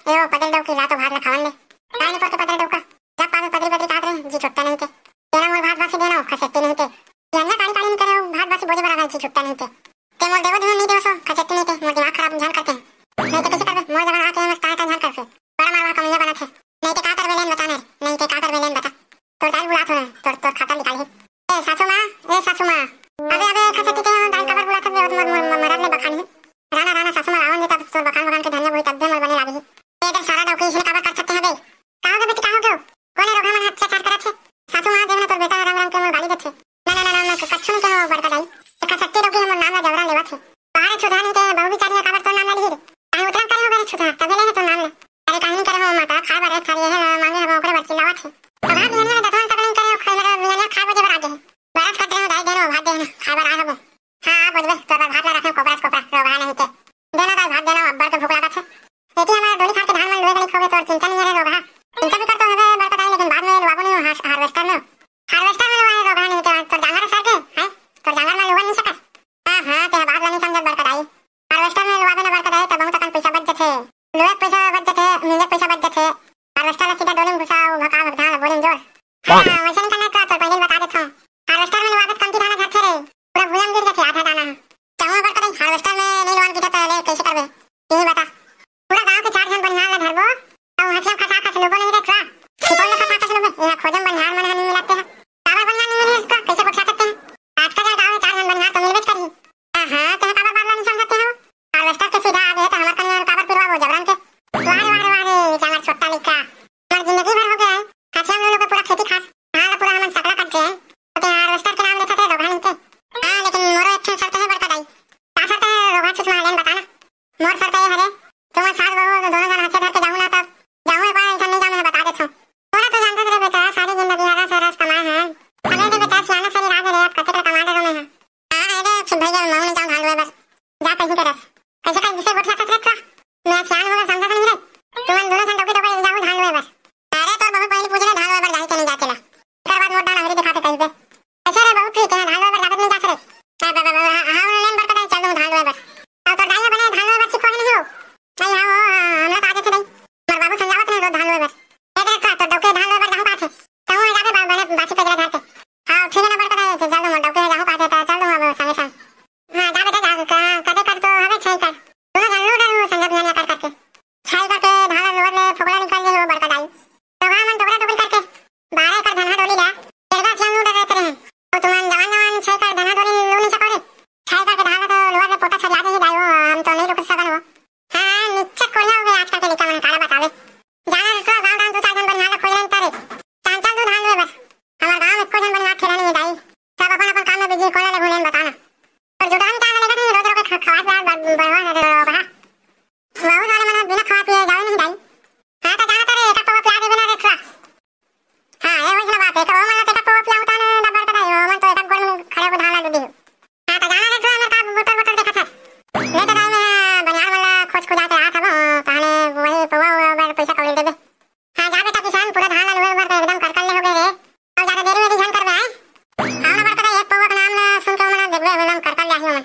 ए वो पदर डोकी लातो भात ला खावन ले कानी पर के पदर डोका जब पावे पदरी पदरी कात रे जी छुट्टा नहीं थे तेरा मोर भात बासी देना खसट्टी नहीं थे याना कानी कानी नहीं करे भात बासी बोझे बड़ा जी छुट्टा नहीं थे ते मोर देवो नहीं देवो सो खसट्टी नहीं थे मोर दिमाग खराब ध्यान करते हैं नहीं तो कैसे करबे मोर जगह आके मस्त का ध्यान करके बड़ा मारवा कमिया बना थे नहीं तो का करबे लेन बताने नहीं तो का करबे लेन बता तोर दाल बुला थोड़ा तोर खाता निकाल ए सासू मां अबे खसट्टी के दाल कबर बुला थे मोर मरद ने बखानी राना राना सासू मां आवन तब तोर बखान के धनिया बोई तब दे मोर बने लागी ए इधर सारा डोकी इसने कवर कर सकते हैं बे कहां के बेटी कहां गयो कोने रोगा मन हाथ से चार करा छे सासू मां देवना तोर बेटा राम राम के मोर गाली देथे ना कच्छु के बड़का दाई खसट्टी डोकी मोर नाम ला जवरा लेवा छे बाहर छुधा नहीं ते बहु बिचारी कवर तो नाम ला ली काहे उतरा करे हो बारे छुधा तबे ले तो नाम ले अरे कहानी करे हो माता खा बारे थारी है मांगे हम ओकरे बच्ची लावा छे बाबा बियाना दतवन तक नहीं करे खैरा बियाना खा बजे बरागे बरस कट रहे दाई देनो भात देना खा बार आ हबो हां बदबे तोर भात ला रखे कोपरा रोगा नहीं ते देना दाई भात देना अब्बर के भूख लागा छे एती हमारा डोली खा के धान में लोए गली खोगे तोर चिंता नहीं है रोगा चिंता भी करतो है बड़का दाई लेकिन बाद में लोगो नहीं हार्वेस्टर में लोए रोगा नहीं तो तोर डांगर सर के हैं तोर डांगर में लोगा नहीं सकत हां ते बात नहीं समझत बड़का दाई हार्वेस्टर में लोगा ना बड़का दाई तब हम तकन पैसा बच जथे लोए पैसा बच जथे मिले पैसा बच जथे हार्वेस्टर ला सीधा डोली में घुसाओ भका भका बोलिन जोर हां वैसे नहीं करना तो पहले बता देता हूं हार्वेस्टर में लोगा कम की दाना झरथे रे पूरा भूयम गिर जाथे आधा दाना चाहो बड़का दाई हार्वेस्टर में नहीं लोन की तो ले कैसे करबे ये बता पूरा गांव के 4 जन बनिहार ला धरबो और हथिया खसा खस लोगो नहीं रेखला सिपोल ला खसा खस लोगो यहां खोजम बनिहार मन नहीं मिलते हैं काबर बनिहार नहीं मिले इसको कैसे बखा सकते हैं आज का गांव में 4 जन बनिहार तो मिलबे करी हां तो काबर बात नहीं समझते हो हार्वेस्टर के सीधा आगे तो हमार कन्या काबर पिरवा वो जबरन के वारे चांगर छोटा लिखा हमार जिंदगी भर हो गया है हथिया हम लोग को पूरा खेती खा हां पूरा हम सकला करते हैं तो हार्वेस्टर के नाम लेते थे रोगा नहीं थे हां लेकिन मोर अच्छा शर्त है बड़का दाई का शर्त है रोगा चुमा लेन बताना मोर शर्त है हरे तुम साथ बहू दोनों जन हाथ से धर के जाऊं ना तब जाऊं एक बार ऐसा नहीं जाऊं मैं बता देता हूं थोड़ा तो जानते थे बेटा सारी जिंदगी हरा सरस कमाए हैं हमें तो बेटा सियाना सारी रात रे अब कते कमा रहे में हां अरे फिर भैया मां ने जाऊं ढालवे बस जा कहीं के रस कैसे का विषय बैठा था रखा मैं सियान होगा समझा नहीं रे तुम दोनों जन डोके डोके जाऊं ढालवे बस अरे तो बहुत पहले पूछ रहे ढालवे पर जाई चले जाते ला इधर बात मोटा नगरी दिखाते कहीं पे ऐसे रे बहुत ठीक है ढालवे पर लागत नहीं जा सके हां लेन बड़का दाई चल दूं ढालवे पर और तो दाई बने ढालवे पर सिखो नहीं हो नहीं हां हमरा तो आगे थे नहीं मर बाबू समझावत नहीं रो ढालवे पर इधर का तो डोके ढालवे पर जाऊं पाछे तो वो जाके बने बासी पे धरते हां ठीक है ना बड़का दाई चल दूं डोके जाऊं पाछे तो चल दूं अब संगे संग हां जा बेटा जा कदे कर तो हवे छै कर दोनों जन लोडर संगे बियाना कर करके छै करके ढाला लोवर ले फोगड़ा निकाल ले बड़का दाई तो हां मन डोकरा डोकरी करके 12 कर धना डोली ला तेरा चल लोडर रहते हैं तो तुम जवान जवान छै कर धना डोली लो नहीं सकोरे छै करके ढाला तो लोवर ले पोटा छला दे दाई हम तो नहीं रोक सकन हो हां नीचे कोला हो गया आजकल के लिखा मन काला बतावे जाना तो गांव गांव 2-4 जन बनिहार खोज रहे तारे चांचल दूध हाल में बस हमार गांव में कोई जन बनिहार ठेरा नहीं दाई सब अपन अपन काम में बिजी कोला ले घुलेन बताना और जुटान ताना लेगा नहीं रोज रोज खवास बढ़वा रहा बाबू साले मन बिना खवा पिए जावे नहीं दाई हां तो जाना तारे एक पवा प्याज बिना रेखला हां ये वजला बात है तो मन तो पवा पिया उतान डबर का दाई मन तो एक गोल में खड़े को ढाला दूधी हां तो जाना रेखला मैं का बोतल बोतल देखा था ले तो दाई में बनिहार वाला खोज को जाके आ था ताने वही पवा बार पैसा कौड़ी देबे हां जा बेटा किसान पूरा धान लोए बार एकदम करकल ले हो गए रे अब ज्यादा देरी में ध्यान करबे हां ना बड़का एक पवा का नाम सुन के मन देखबे एकदम करकल ले आही मन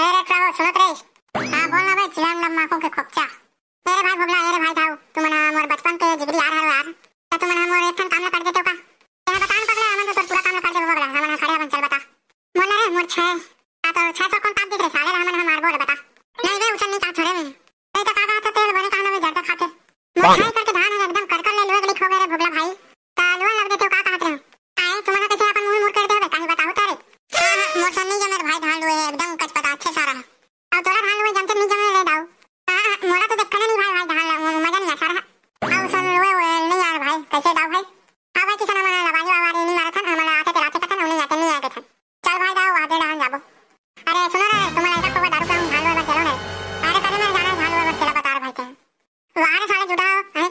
अरे ट्राव सुनत रे हां बोलना भाई चिलाम लम्मा को के खोपचा अरे भाई भगला अरे भाई थाऊ तुम ना मोर बचपन के जिगरी यार हरो यार तो तुम ना मोर एक काम कर देते हो का तेरा बतान पगला हम तो पूरा काम कर दे भगला हम ना खड़े अपन चल बता मोर ना रे मोर छे आ तो 600 कौन काम दिख रे साले हम मार बोल बता नहीं बे उछल नहीं का छोड़े में नहीं तो काका तो तेल बने खाना में जड़ता खाते मोर छाई करके धान एकदम करकल ले लोए गली खो गए रे भगला भाई ता लोन लग देते हो का कहत रहे आए तुम ना कैसे अपन मुंह मुड़ कर देबे काहे बताओ तारे मोर सन नहीं जमे भाई धान लोए एकदम कच पता अच्छे सारा अब तोरा धान लोए जमते नहीं जमे ले दाऊ मोरा तो देखने नहीं भाई भाई धान मजा नहीं आ रहा अब सन लोए नहीं यार भाई कैसे दाऊ भाई हां भाई किसान मन लगानी आवारी नहीं मारा था हमारा आते थे रात कथा नहीं आते नहीं आते थे चल भाई दाऊ आगे धान जाबो अरे सुनो रे तुम्हारा एक को दारू का धान लोए चलो रे अरे कभी मैं जाना धान लोए चला बता भाई थे वारे साले जुटाओ हैं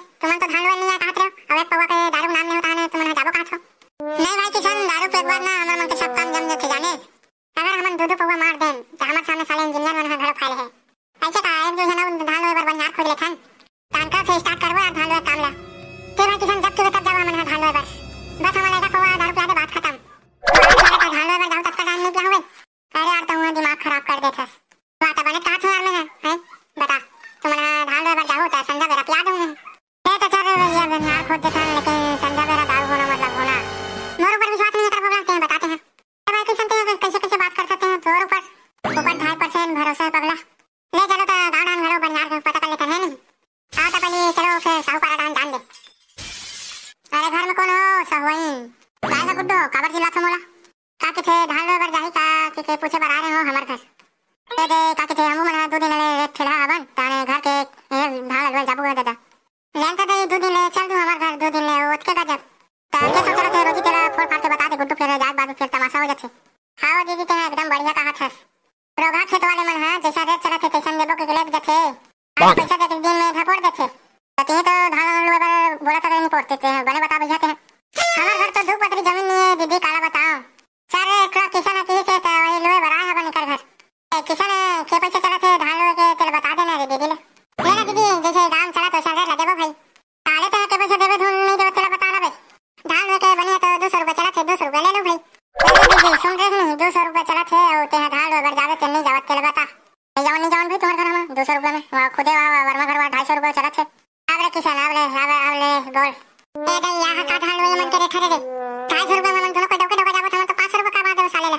झपोड़ देथे ते तो धान लोबर बोला था नहीं पड़ते थे बने बता बुझाते हैं हमार घर तो दो पतरी जमीन नहीं है दीदी काला बताओ सर एक किसान की से तो वही लोहे बड़ा है बने कर घर किसान के पैसे चला थे धान लोहे के तेल बता देना रे दीदी ले ना दीदी जैसे काम चला तो सर लगे भाई काले तो के पैसे देवे धूल नहीं देवे तेल बता ना भाई धान लोहे के बने तो 200 रुपए चला थे 200 रुपए ले लो भाई दीदी सुन रहे नहीं 200 रुपए चला थे और ते धान लोहे जावे चलने जावत तेल बता जाओ नहीं जाओ भी तुम्हारे घर में 200 रुपए में वहां खुदे वर्मा घर 250 रुपए चला थे आवरे किसान आवले बोल ए दे यहाँ का धान लोहे मन करे ठहरे रे 250 रुपए में मन दोनों को डोके डोके जावत हम तो 500 रुपए का बात है साले ला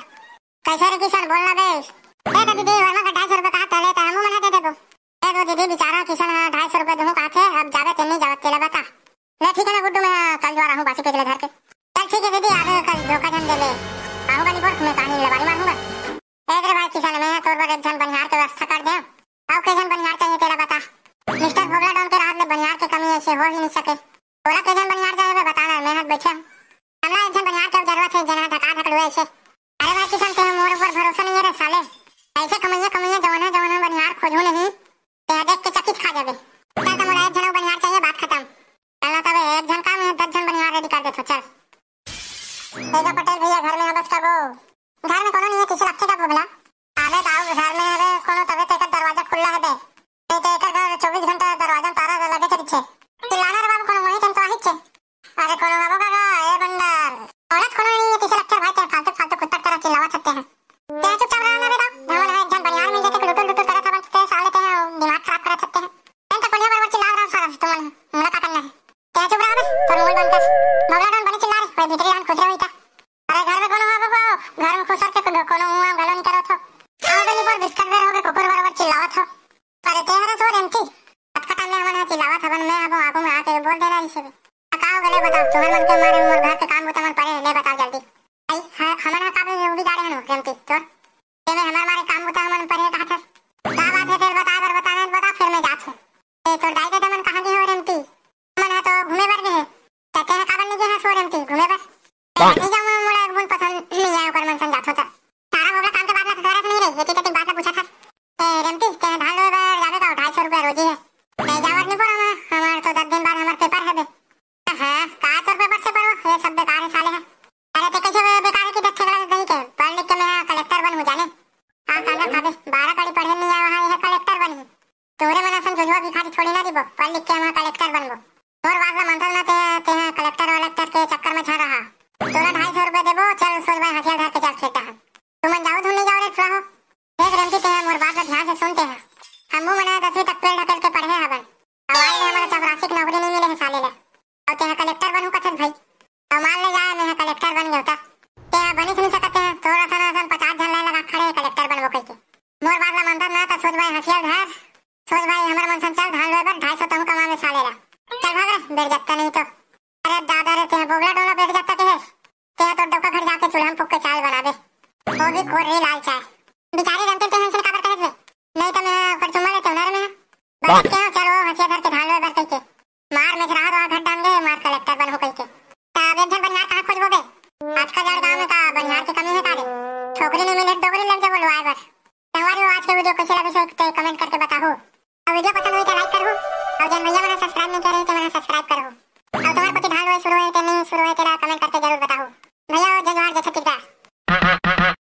कैसे रे किसान बोलना बे ए तो दीदी वर्मा का 250 रुपए का तले तो हम मना दे देबो ए तो दीदी बेचारा किसान 250 रुपए दूं का थे अब जावे ते नहीं जावत तेल बता ले ठीक है ना गुड्डू मैं कल जो आ रहा हूं बासी पे धर के चल ठीक है दीदी आगे कल धोखा जन दे ले आऊंगा नहीं बोल मैं कहानी लबारी मारूंगा ए रे भाई किसान मैं तोर पर एक जन बनिहार के व्यवस्था कर दे आओ कैसन बनिहार चाहिए तेरा बता मिस्टर भोगला डाउन के रात में बनिहार के कमी ऐसे हो ही नहीं सके तोरा कैसन बनिहार चाहिए बताना मैं हाथ बैठा हमरा एक जन बनिहार के जरूरत है जना धका धकड़ुए ऐसे अरे भाई किसान ते मोर ऊपर भरोसा नहीं है रे साले ऐसे कमैया जवाना बनिहार खोजू नहीं ते देख के चकित खा जाबे चल तो मोरा एक जन बनिहार चाहिए बात खत्म चलना तबे एक जन काम है 10 जन बनिहार रेडी कर दे तो चल तेजा पटेल भैया घर में बस कबो घर में कोनो नहीं है किसी रखे का भोगला आवे दाऊ घर में है कोनो तबे ते का दरवाजा खुला है बे ते ते का 24 घंटा दरवाजा तारा लगे चली छे चिल्लाना रे बाबू कोनो वही तम तो आही छे अरे कोनो बाबू का ए बंदर औरत कोनो नहीं है किसी रखे भाई ते फालतू फालतू कुत्ता तरह चिल्लावा सकते हैं ते चुपचाप रहना बेटा धमल है जन बनियार में जाके लुटुल लुटुल करे था बनते साले ते दिमाग खराब करे सकते हैं तेन तो कोलिया बराबर चिल्ला रहा सारा तुम मुला का करना है ते चुप रहा बे तो मूल बनकर बगला डन बने चिल्ला रहे कोई भीतरी रान खुश रही था अरे घर में कोनो बाबू घर में खुश रखे कोनो मुंह गलो नहीं करो थो आओ गली पर बिस्कुट में होके कुकुर बराबर चिल्लावा था अरे तेरा सो रेमती अटका टाइम में हमने चिल्लावा था बन मैं अब आगू में आके बोल देना इसे अकाओ गले बताओ तुम्हारे मन के मारे उमर घर के काम बुता मन पड़े ले बताओ जल्दी आई हमारा काम में भी गाड़ी है रेमती तो ते में हमारे मारे काम बुता मन पड़े कहा था का बात है तेरे बता फिर मैं जात हूं ए तो दाई दे मन कहां गई हो रेमती मन है तो घूमे बर गए कहते हैं काबन नहीं है सो रेमती घूमे बर नहीं जाऊं मोला एक बुन पसंद नहीं आया कर मन संग जात होता सारा होगा काम के बाद में घर नहीं रही ये बात पूछा था रेमती ते धान लो जावे का 250 रुपए रोजी है नहीं जावर नहीं पड़ा हमार तो 10 दिन बाद हमार पेपर है बे हां का तो पेपर से पढ़ो ये सब बेकार है साले है अरे ते कैसे बेकार की दत्थे गला नहीं के पढ़ लिख के मैं कलेक्टर बनूं जाने हां काला खाबे 12 कड़ी पढ़े नहीं आया वहां है कलेक्टर बनी तोरे मना समझो भी खाली थोड़ी ना दीबो पढ़ लिख के मैं कलेक्टर बनबो और वाला मंथल ना ते कलेक्टर वालेक्टर के चक्कर में छा रहा तोरा 250 रुपए देबो चल सोच भाई हथियार धर के चल खेता है तुम जाओ तुम नहीं जाओ रे छुआ हो देख रमती ते मोर बात ध्यान से सुनते हैं हमू मने 10वीं तक पेड़ ढकल के पढ़े हवन हमारे लिए हमारा चपरासी की नौकरी नहीं मिले है साले ले और ते कलेक्टर बनूं कथत भाई और मान ले जाए मैं कलेक्टर बन गया ते बनी नहीं सकते हैं थोड़ा सा ना 50 जन लगा खड़े कलेक्टर बनबो कह के मोर बात ला मंदर ना तो सोच भाई हथियार धर सोच भाई हमर मन संचाल धान लोए पर 250 तो हम कमा में साले ला चल भाग रे बैठ जाता नहीं तो अरे दादा रे ते बोगला डोला बैठ जाता के है ते तो डोका घर जाके चूल्हा में फूक के चाय बना दे वो भी खोरी लाल चाय बेचारे रमते ते हंसन काबर कहत नहीं तो मैं पर चुम्मा लेते उनारे में बात क्या